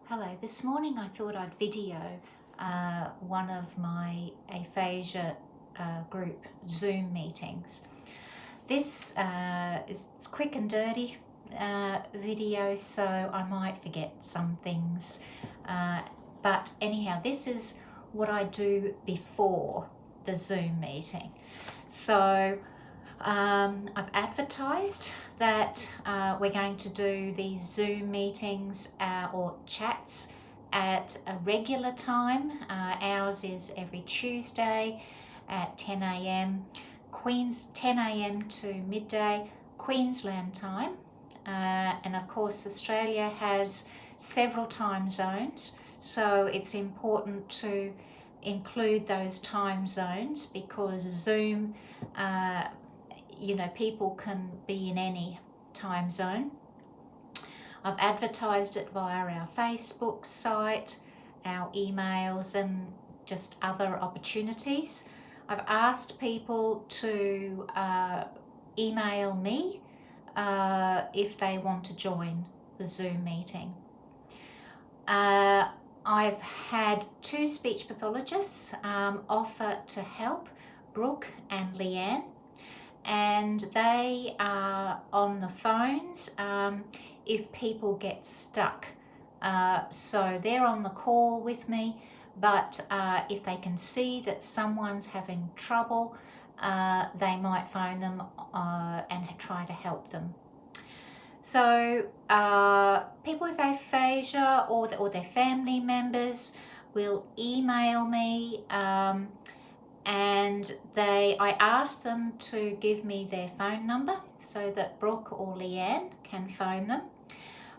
Hello, this morning I thought I'd video one of my Aphasia group Zoom meetings. This is quick and dirty video, so I might forget some things. But anyhow, this is what I do before the Zoom meeting. So I've advertised that we're going to do these Zoom meetings or chats at a regular time. Ours is every Tuesday at 10 a.m. 10 a.m. to midday Queensland time. And of course Australia has several time zones, so it's important to include those time zones because Zoom people can be in any time zone. I've advertised it via our Facebook site, our emails, and just other opportunities. I've asked people to email me if they want to join the Zoom meeting. I've had two speech pathologists offer to help, Brooke and Leanne, and they are on the phones if people get stuck. So they're on the call with me, but if they can see that someone's having trouble, they might phone them and try to help them. So people with aphasia or their family members will email me, and I ask them to give me their phone number so that Brooke or Leanne can phone them.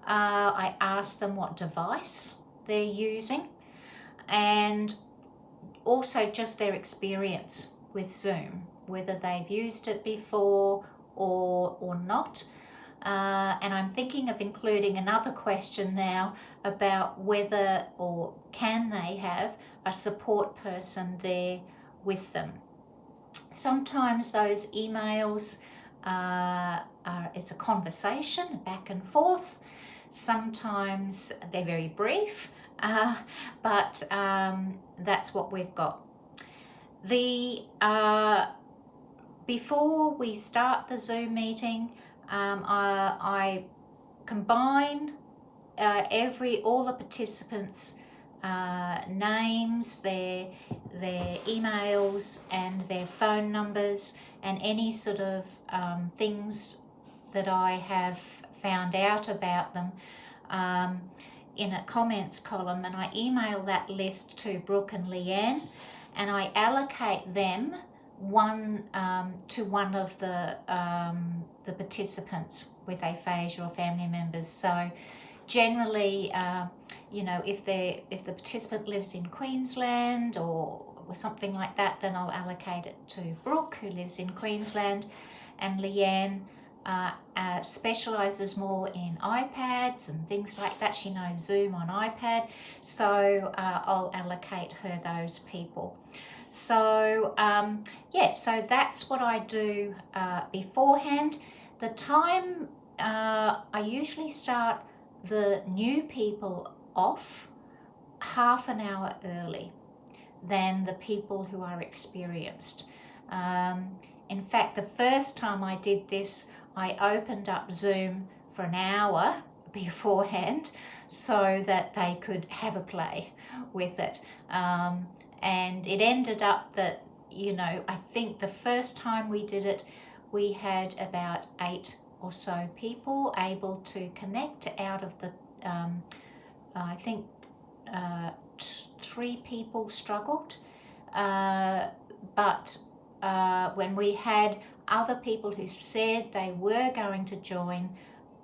I ask them what device they're using and also just their experience with Zoom, whether they've used it before or not. And I'm thinking of including another question now about whether or can they have a support person there with them. Sometimes those emails it's a conversation back and forth. Sometimes they're very brief, but that's what we've got. Before we start the Zoom meeting, I combine all the participants' names, their emails and their phone numbers, and any sort of things that I have found out about them in a comments column, and I email that list to Brooke and Leanne, and I allocate them to one of the participants with aphasia or family members. So generally, if the participant lives in Queensland or something like that, then I'll allocate it to Brooke, who lives in Queensland, and Leanne specialises more in iPads and things like that. She knows Zoom on iPad, so I'll allocate her those people. So so that's what I do beforehand. The time I usually start the new people off half an hour early than the people who are experienced. In fact, the first time I did this, I opened up Zoom for an hour beforehand so that they could have a play with it. And it ended up that, I think the first time we did it, we had about 8 or so people able to connect out of the, I think 3 people struggled. But when we had other people who said they were going to join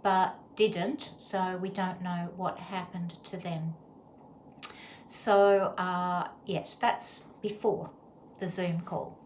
but didn't, so we don't know what happened to them. So yes, that's before the Zoom call.